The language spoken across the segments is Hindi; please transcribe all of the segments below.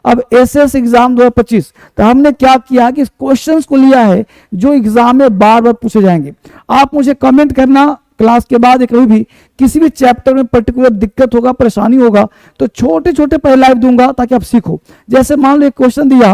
अब एसएस एग्जाम 2025, तो हमने क्या किया कि क्वेश्चंस को लिया है जो एग्जाम में बार बार पूछे जाएंगे। आप मुझे कमेंट करना क्लास के बाद, कभी भी किसी भी चैप्टर में पर्टिकुलर दिक्कत होगा, परेशानी होगा, तो छोटे छोटे पहले लाइव दूंगा ताकि आप सीखो। जैसे मान लो एक क्वेश्चन दिया,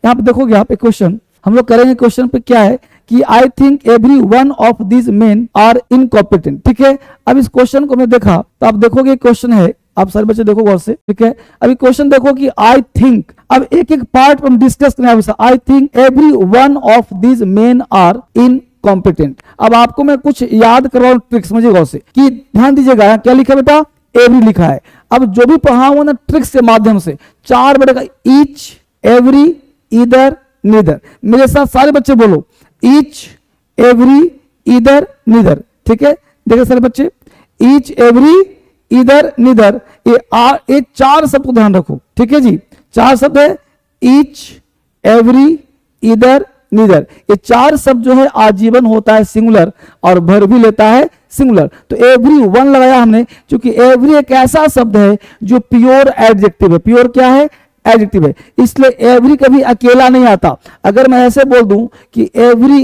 यहाँ पे देखोगे आप, एक क्वेश्चन हम लोग करेंगे। क्वेश्चन पे क्या है कि I think every one of these men are incompetent. ठीक है, अब इस क्वेश्चन को मैं देखा तो आप देखोगे क्वेश्चन है, आप सारे बच्चे देखो गौर से। ठीक है, अभी क्वेश्चन देखो कि आई थिंक, अब एक एक पार्ट हम डिस्कस करें। I think every one of these men are incompetent. अब आपको मैं कुछ याद करवाऊं ट्रिक्स, समझिए गौर से, कि ध्यान दीजिएगा क्या लिखा है बेटा, एवरी लिखा है। अब जो भी पढ़ाऊंगा ना ट्रिक्स के माध्यम से, 4 बटेगा ईच, एवरी, इधर, नीदर। मेरे साथ सारे बच्चे बोलो, ईच, एवरी, इधर, नीदर। ठीक है, देखिए सारे बच्चे, ईच, एवरी, इधर, नीदर, ये 4 शब्द को ध्यान रखो। ठीक है जी, 4 शब्द है, ईच, एवरी, इधर, नीदर। ये 4 शब्द जो है आजीवन होता है सिंगुलर और भर भी लेता है सिंगुलर। तो एवरी वन लगाया हमने, क्योंकि एवरी एक ऐसा शब्द है जो प्योर एडजेक्टिव है। प्योर क्या है, एडजेक्टिव है, इसलिए एवरी कभी अकेला नहीं आता। अगर मैं ऐसे बोल दूं कि एवरी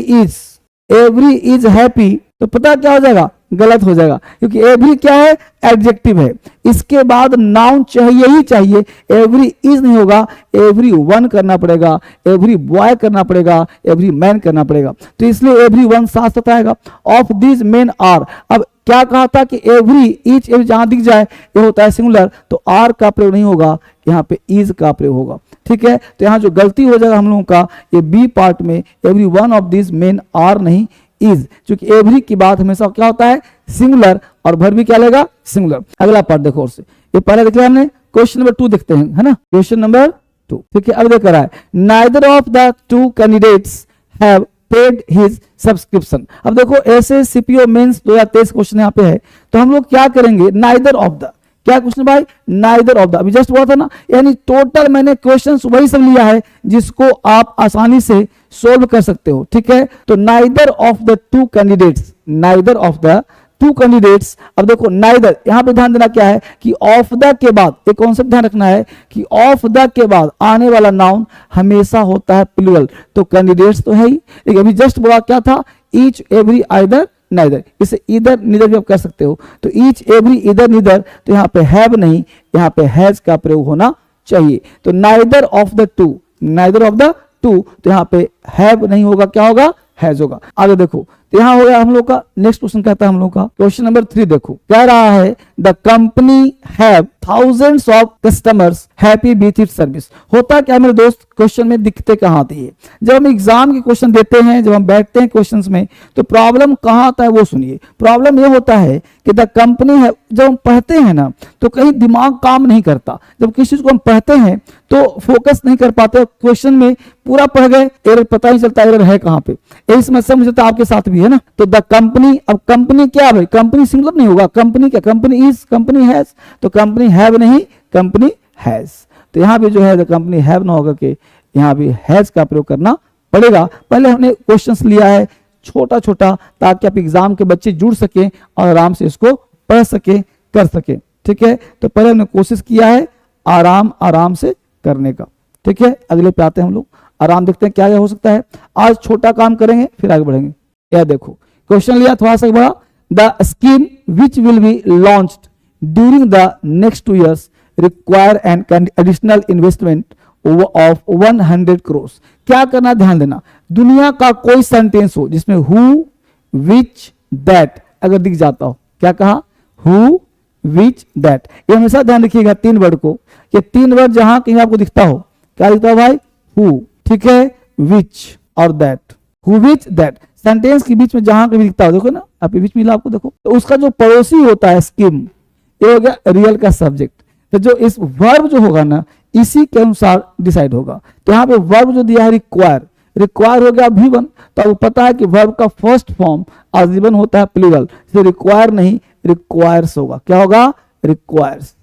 इज हैप्पी, तो पता क्या हो जाएगा, गलत हो जाएगा, क्योंकि एवरी क्या है, एडजेक्टिव है। इसके बाद नाउन चाहिए ही चाहिए, एवरी इज नहीं होगा, एवरी वन करना पड़ेगा, एवरी बॉय करना पड़ेगा, एवरी मैन करना पड़ेगा। तो इसलिए एवरी वन साथ साथ आएगा। ऑफ दीज मेन आर, अब क्या कहा था कि एवरी, ईच, एवरी जहां दिख जाए ये होता है सिंगुलर, तो आर का प्रयोग नहीं होगा, यहाँ पे इज का प्रयोग होगा। ठीक है, तो यहाँ जो गलती हो जाएगा हम लोगों का, ये बी पार्ट में every one of this men are नहीं इज, क्योंकि एवरी की बात हमेशा क्या होता है, सिंगुलर, और भर भी क्या लेगा, सिंगुलर। अगला पार्ट देखो और से, ये पहले देख लिया हमने, क्वेश्चन नंबर 2 देखते हैं, है ना, क्वेश्चन नंबर 2। ठीक है, अब देख रहा है, neither of the 2 candidates have paid his subscription. अब देखो ऐसे सीपीओ मेंस 2023 क्वेश्चन यहाँ पे है, तो हम लोग क्या करेंगे, नाइदर ऑफ द, क्या क्वेश्चन भाई, नाइदर ऑफ द, अभी जस्ट हुआ था ना, यानी टोटल मैंने क्वेश्चंस वही सब लिया है जिसको आप आसानी से सोल्व कर सकते हो। ठीक है, तो neither of the 2 candidates, neither of the 2 candidates. अब देखो नाइदर, यहां पे ध्यान देना क्या है कि ऑफ द के बाद एक कॉन्सेप्ट ध्यान रखना है कि ऑफ द के बाद आने वाला नाउन हमेशा होता है प्लूरल। तो कैंडिडेट्स तो है ही, लेकिन अभी जस्ट बोला क्या था, ईच, एवरी, आइदर, नाइदर। इसे इधर निदर भी आप कर सकते हो, तो ईच, एवरी, इधर, निदर, तो यहाँ पे हैव नहीं, यहाँ पे हैज का प्रयोग होना चाहिए। तो neither of the 2, neither of the 2, तो यहाँ पे हैव नहीं होगा, क्या होगा, हैज होगा। आगे देखो, तो यहां हो गया हम लोग का, नेक्स्ट क्वेश्चन कहता है हम लोग का, क्वेश्चन नंबर 3 देखो, कह रहा है the company have thousands of customers happy with its service. होता क्या मेरे दोस्त, क्वेश्चन में दिक्कतें कहाँ आती है, जब हम एग्जाम के क्वेश्चन देते हैं, जब हम बैठते हैं क्वेश्चंस में, तो प्रॉब्लम कहाँ आता है वो सुनिए। प्रॉब्लम ये होता है कि द कंपनी है, जब हम पढ़ते हैं ना तो कहीं दिमाग काम नहीं करता, जब किसी चीज को हम पढ़ते हैं तो फोकस नहीं कर पाते, क्वेश्चन में पूरा पढ़ गए, एरर पता ही चलता एरर है कहाँ पे। यही समस्या मुझे तो आपके साथ भी है ना। तो द कंपनी, अब कंपनी क्या है, कंपनी सिंगुलर नहीं होगा, कंपनी क्या, कंपनी इज, कंपनी हैज, तो कंपनी हैव नहीं, कंपनी हैज। तो यहाँ भी जो है द कंपनी हैव ना होगा कि यहाँ भी हैज का प्रयोग करना पड़ेगा। पहले हमने क्वेश्चंस लिया है छोटा छोटा, ताकि आप एग्जाम के बच्चे जुड़ सके और आराम से इसको पढ़ सके, कर सके। ठीक है, तो पहले हमने कोशिश किया है आराम से करने का। ठीक है, अगले पे आते हैं हम लोग, आराम देखते हैं क्या क्या हो सकता है। आज छोटा काम करेंगे फिर आगे बढ़ेंगे। यह देखो क्वेश्चन लिया थोड़ा सा बड़ा, the scheme which will be launched during the next 2 years require and additional investment of 100 crores। क्या करना, ध्यान देना, दुनिया का कोई सेंटेंस हो जिसमें हु, विच, दैट अगर दिख जाता हो, क्या कहा, हु, विच, दैट, ये हमेशा ध्यान रखिएगा 3 वर्ड को। ये 3 वर्ड जहां कहीं आपको दिखता हो, क्या दिखता हो भाई, हु, ठीक है, विच और that, who, which, that, sentence के बीच में जहां कभी दिखता हो, देखो ना आपके बीच में मिला आपको, देखो तो उसका जो पड़ोसी होता है स्कीम, ये हो गया रियल का सब्जेक्ट। तो जो इस वर्ब जो होगा ना इसी के अनुसार डिसाइड होगा। तो यहाँ पे वर्ब जो दिया है रिक्वायर, रिक्वायर हो गया V1, तो आपको पता है कि वर्ब का फर्स्ट फॉर्म आजीवन होता है प्लूरल, इसलिए रिक्वायर नहीं रिक्वायर्स होगा। क्या होगा, रिक्वायर्स,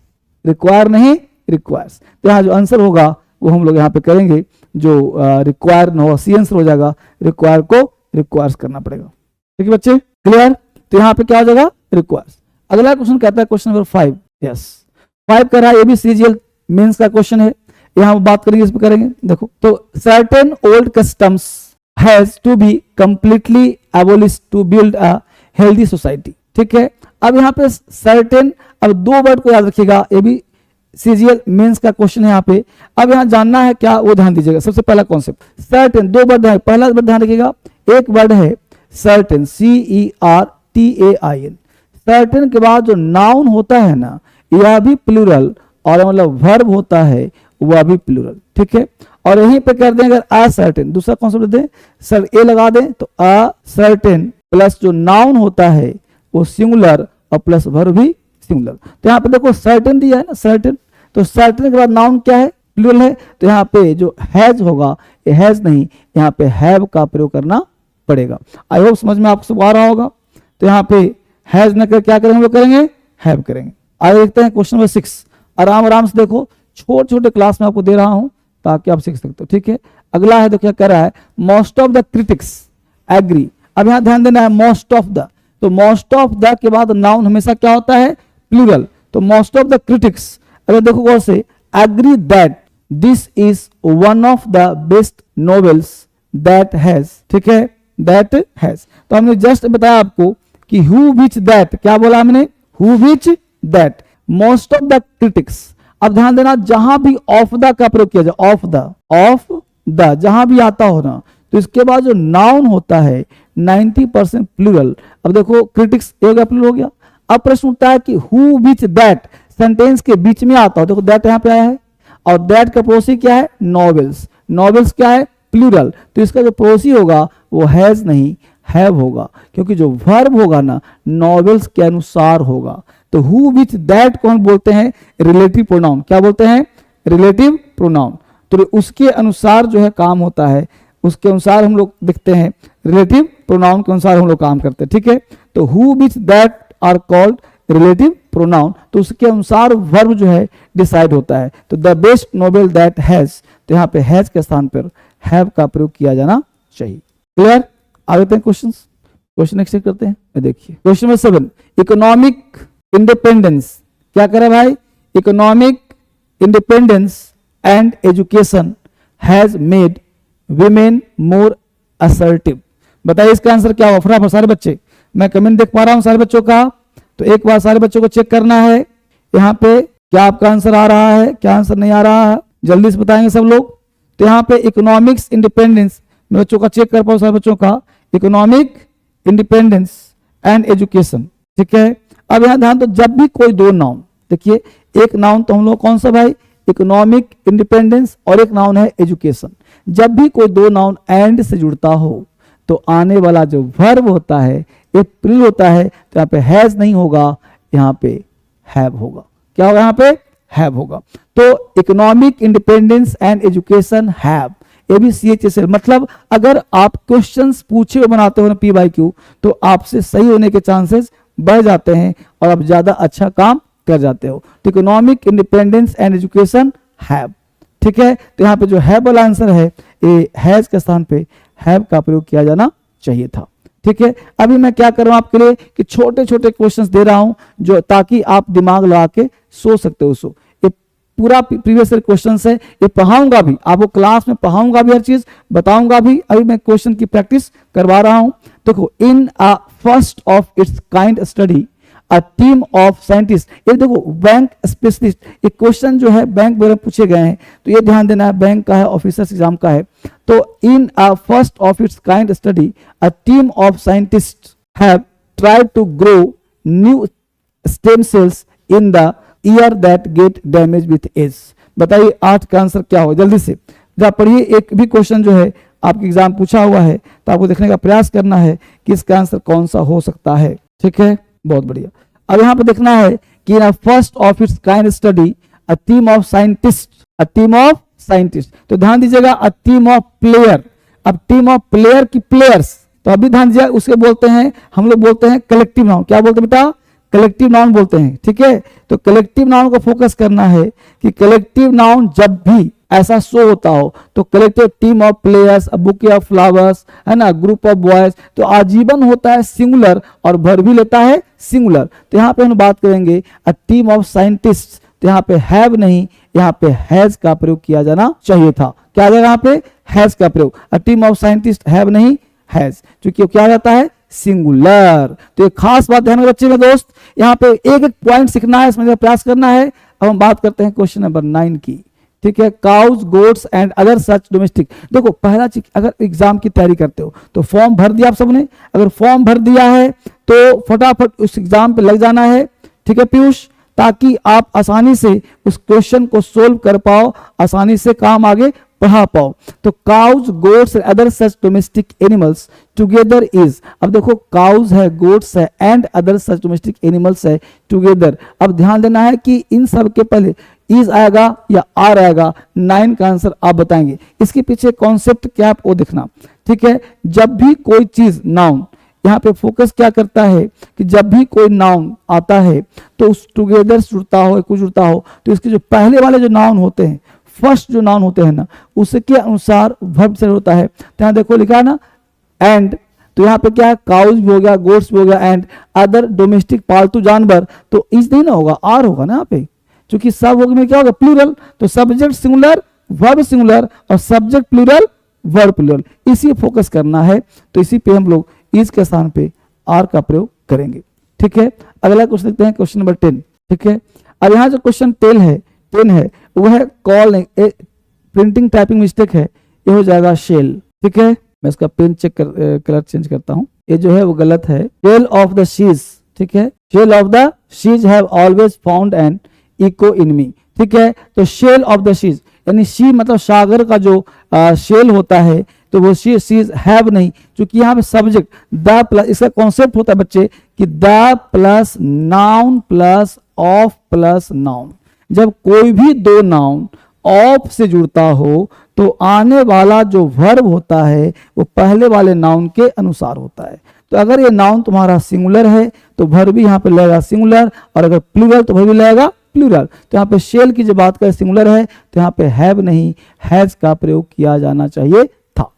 रिक्वायर नहीं रिक्वायर्स। तो यहाँ जो आंसर होगा वो हम लोग यहाँ पे करेंगे, जो रिक्वायर न हो सी आंसर हो जाएगा, रिक्वायर को रिक्वायर्स करना पड़ेगा। ठीक है बच्चे, क्लियर। तो यहाँ पे क्या हो जाएगा, रिक्वायर्स। अगला क्वेश्चन कहता है क्वेश्चन नंबर 5, यस 5 कर रहा है, ये भी सीजीएल मेंस का क्वेश्चन है। यहाँ बात करेंगे, इस पर करेंगे। देखो तो certain old customs has to be completely abolish to build a healthy society. ठीक है, अब यहाँ पे सर्टेन, अब दो वर्ड को याद रखिएगा, ये भी सीजीएल मेंस का क्वेश्चन है यहाँ पे। अब यहाँ जानना है क्या, वो ध्यान दीजिएगा। सबसे पहला कॉन्सेप्ट सर्टेन, दो वर्ड है, पहला वर्ड ध्यान रखिएगा, एक वर्ड है सर्टेन, CERTAIN। सर्टेन के बाद जो नाउन होता है ना, यह भी प्लूरल, और मतलब वर्ब होता है वह भी प्लूरल। ठीक है, और यहीं पे कर दें अगर असर्टेन, दूसरा कॉन्सेप्ट दें, सर ए लगा दें तो असर्टेन प्लस जो नाउन होता है वो सिंगुलर और प्लस वर्ब भी सिंगुलर। तो यहाँ पे देखो सर्टेन दिया है ना, सर्टेन, तो सर्टेन के बाद नाउन क्या है, प्लूरल है, तो यहाँ पे जो हैज होगा, ये हैज नहीं, यहाँ पे हैव का प्रयोग करना पड़ेगा। आई होप समझ में आपको आ रहा होगा। तो यहाँ पे हैज न कर क्या करेंगे, हम लोग करेंगे हैव करेंगे। आगे देखते हैं क्वेश्चन नंबर 6, आराम आराम से देखो, छोटे छोटे क्लास में आपको दे रहा हूं ताकि आप सीख सकते हो। ठीक है, अगला है तो क्या कर रहा है, most of the critics agree. अब यहाँ ध्यान देना है मोस्ट ऑफ द, तो मोस्ट ऑफ द के बाद नाउन हमेशा क्या होता है, प्लूरल। तो मोस्ट ऑफ द क्रिटिक्स, अगर देखो गौर से, agree that this is one of the best novels that has. ठीक है, दैट हैज, तो हमने जस्ट बताया आपको कि हु विच दैट, क्या बोला हमने, who which that, most of the critics. अब ध्यान देना, जहां भी ऑफ द का प्रयोग किया जाए, ऑफ द जहां भी आता हो ना, तो इसके बाद जो नाउन होता है 90% प्लूरल। अब देखो क्रिटिक्स एक प्लूरल हो गया। अब प्रश्न उठता है कि हु विच दैट सेंटेंस के बीच में आता हो, देखो दैट यहाँ पे आया है, और दैट का पड़ोसी क्या है, नॉवेल्स। नॉवेल्स क्या है, प्लूरल, तो इसका जो पड़ोसी होगा वो हैज नहीं हैव होगा, क्योंकि जो वर्ब होगा ना नॉवेल्स के अनुसार होगा। तो हु विच दैट को हम बोलते हैं रिलेटिव प्रोनाउन। क्या बोलते हैं, रिलेटिव प्रोनाउन। तो उसके अनुसार जो है काम होता है, उसके अनुसार हम लोग देखते हैं, रिलेटिव प्रोनाउन के अनुसार हम लोग काम करते हैं। ठीक है, तो who which that are called relative pronoun, तो उसके अनुसार वर्ब जो है डिसाइड होता है। तो the best novel that has, तो यहाँ पे हैज के स्थान पर हैव का प्रयोग किया जाना चाहिए। क्लियर, आगे क्वेश्चंस, क्वेश्चन एक्सेप्ट करते हैं। देखिए क्वेश्चन नंबर 7, इकोनॉमिक इंडिपेंडेंस, क्या करे भाई, economic independence and education has made women more assertive. बताइए इसका आंसर क्या होगा, फटाफट सारे बच्चे, मैं कमेंट देख पा रहा हूं सारे बच्चों का, तो एक बार सारे बच्चों को चेक करना है यहाँ पे क्या आपका आंसर आ रहा है, क्या आंसर नहीं आ रहा है, जल्दी से बताएंगे सब लोग। तो यहाँ पे इकोनॉमिक्स इंडिपेंडेंस, बच्चों का चेक कर पाओ सारे बच्चों का, इकोनॉमिक इंडिपेंडेंस एंड एजुकेशन। ठीक है, अब यहाँ ध्यान, तो जब भी कोई दो नाउन, देखिए एक नाउन तो हम लोग कौन सा भाई, इकोनॉमिक इंडिपेंडेंस, और एक नाउन है एजुकेशन। जब भी कोई दो नाउन एंड से जुड़ता हो तो आने वाला जो वर्ब होता है ये प्लूरल होता है, तो यहाँ पे हैज नहीं होगा, यहाँ पे हैव होगा। क्या होगा, यहाँ पे हैव होगा। तो economic independence and education have, ये भी CHSL, मतलब अगर आप क्वेश्चंस पूछे हुए बनाते हो ना PYQ, तो आपसे सही होने के चांसेस बढ़ जाते हैं और आप ज्यादा अच्छा काम कर जाते हो। तो economic independence and education have. ठीक है, तो यहाँ पे जो हैव वाला आंसर है ये हैज के स्थान पे हैव का प्रयोग किया जाना चाहिए था। ठीक है, अभी मैं क्या कर रहा हूं आपके लिए कि छोटे छोटे क्वेश्चंस दे रहा हूं जो ताकि आप दिमाग लगा के सोच सकते हो। सो ये पूरा प्रीवियस ईयर क्वेश्चन है, ये पढ़ाऊंगा भी आपको, क्लास में पढ़ाऊंगा भी, हर चीज बताऊंगा भी। अभी मैं क्वेश्चन की प्रैक्टिस करवा रहा हूं। देखो, in a first of its kind study a team of scientist, ये देखो बैंक स्पेशलिस्ट, ये क्वेश्चन जो है बैंक में पूछे गए हैं, तो ये ध्यान देना है, बैंक का है, ऑफिसर्स एग्जाम का है। तो in a first of its kind study a team of scientist have tried to grow new stem cells in the ear that get damage with age. बताइए 8 का आंसर क्या होगा, जल्दी से जब पढ़िए। एक भी क्वेश्चन जो है आपके एग्जाम पूछा हुआ है तो आपको देखने का प्रयास करना है कि इसका आंसर कौन सा हो सकता है। ठीक है, बहुत बढ़िया। अब यहाँ पे देखना है कि in first of its kind study a team of scientist, a team of scientist, तो ध्यान दीजिएगा अ टीम ऑफ प्लेयर। अब टीम ऑफ प्लेयर की प्लेयर्स, तो अभी ध्यान दीजिए, उसे बोलते हैं हम लोग बोलते हैं कलेक्टिव नाउन। क्या बोलते हैं बेटा, कलेक्टिव नाउन बोलते हैं। ठीक है, तो कलेक्टिव नाउन को फोकस करना है कि कलेक्टिव नाउन जब भी ऐसा शो होता हो तो collective team of players, bouquet of flowers, है ना, ग्रुप ऑफ बॉयज, तो आजीवन होता है सिंगुलर और वर्ब भी लेता है सिंगुलर। तो यहाँ पे हम बात करेंगे अ टीम ऑफ साइंटिस्ट, तो यहाँ पे हैव नहीं, यहाँ पे हैज का प्रयोग किया जाना चाहिए था। क्या आ जाएगा यहाँ पे? हैज का प्रयोग। अ टीम ऑफ साइंटिस्ट, हैव नहीं हैज, क्योंकि क्या जाता है? सिंगुलर। तो एक खास बात ध्यान में रखिएगा दोस्त, यहाँ पे एक एक पॉइंट सीखना है, समझने का प्रयास करना है। अब हम बात करते हैं क्वेश्चन नंबर 9 की, ठीक है। Cows, goats and other such domestic. देखो पहला चीज, अगर एग्जाम की तैयारी करते हो तो फॉर्म भर दिया आप सबने, अगर फॉर्म भर दिया है तो फटाफट उस एग्जाम पे लग जाना है, ठीक है पीयूष, ताकि आप आसानी से उस क्वेश्चन को सोल्व कर पाओ, आसानी से काम आगे बढ़ा पाओ। तो cows, goats and other such domestic animals together is, अब देखो काउज है, गोट्स है and other such domestic animals है टुगेदर। अब ध्यान देना है कि इन सब के पहले इज आएगा या आर आएगा, 9 का आंसर आप बताएंगे। इसके पीछे कॉन्सेप्ट क्या है वो देखना, ठीक है। जब भी कोई चीज, नाउन, यहाँ पे फोकस क्या करता है कि जब भी कोई नाउन आता है तो उस टुगेदर जुड़ता हो, कुछ जुड़ता हो, तो इसके जो पहले वाले जो नाउन होते हैं, फर्स्ट जो नाउन होते हैं ना, उसके अनुसार वर्ब से होता है। तो यहाँ देखो लिखा है ना एंड, तो यहाँ पे क्या है? काउज भी हो गया, गोट्स भी हो गया एंड अदर डोमेस्टिक, पालतू जानवर, तो इज नहीं ना होगा, आर होगा ना यहाँ पे, क्योंकि सब होगा में क्या होगा? प्लूरल। तो सब्जेक्ट सिंगुलर, वर्ब सिंगुलर और सब्जेक्ट प्लूरल, वर्ब प्लूरल, इसी पे फोकस करना है। तो इसी पे हम लोग इज के स्थान पे आर का प्रयोग करेंगे, ठीक है। अगला क्वेश्चन देखते हैं, क्वेश्चन नंबर 10, ठीक है। अब यहाँ जो क्वेश्चन 10 है वो है कॉल नहीं, प्रिंटिंग टाइपिंग मिस्टेक है, ये हो जाएगा शेल, ठीक है। मैं इसका पेन चेक कलर चेंज करता हूँ, ये जो है वो गलत है। शेल ऑफ द शीज, ठीक है, shell of the seas have always found an echo in me, ठीक है। तो शेल ऑफ द शीज यानी शी मतलब सागर का जो शेल होता है, तो वो शीज हैव नहीं, क्योंकि यहाँ पे सब्जेक्ट द प्लस, इसका कॉन्सेप्ट होता है बच्चे कि the plus noun plus of plus noun. जब कोई भी दो नाउन ऑफ से जुड़ता हो तो आने वाला जो वर्ब होता है वो पहले वाले नाउन के अनुसार होता है। तो अगर ये नाउन तुम्हारा सिंगुलर है तो वर्ब भी यहाँ पे लगेगा सिंगुलर, और अगर प्लूरल तो वर्ब भी लगेगा प्लूरल। तो यहाँ पे शेल की जो बात करें सिंगुलर है, तो यहाँ पे हैव नहीं हैज का प्रयोग किया जाना चाहिए था,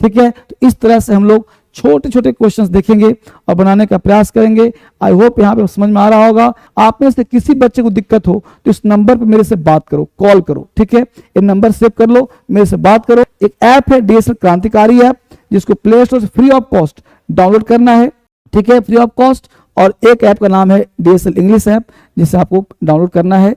ठीक है। तो इस तरह से हम लोग छोटे छोटे क्वेश्चंस देखेंगे और बनाने का प्रयास करेंगे। आई होप यहाँ पे समझ में आ रहा होगा। आप में से किसी बच्चे को दिक्कत हो तो इस नंबर पे मेरे से बात करो, कॉल करो, ठीक है। ये नंबर सेव कर लो, मेरे से बात करो। एक ऐप है डीएसएल क्रांतिकारी ऐप, जिसको प्ले स्टोर से फ्री ऑफ कॉस्ट डाउनलोड करना है, ठीक है, फ्री ऑफ कॉस्ट। और एक ऐप का नाम है डीएसएल इंग्लिश ऐप, जिसे आपको डाउनलोड करना है।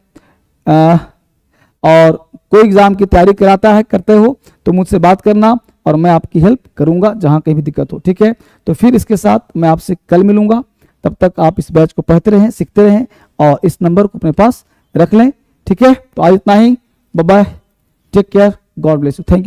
और कोई एग्जाम की तैयारी कराता है, करते हो तो मुझसे बात करना और मैं आपकी हेल्प करूंगा जहां कहीं भी दिक्कत हो, ठीक है। तो फिर इसके साथ मैं आपसे कल मिलूंगा, तब तक आप इस बैच को पढ़ते रहें, सीखते रहें और इस नंबर को अपने पास रख लें, ठीक है। तो आज इतना ही, bye bye, take care, God bless you, thank you.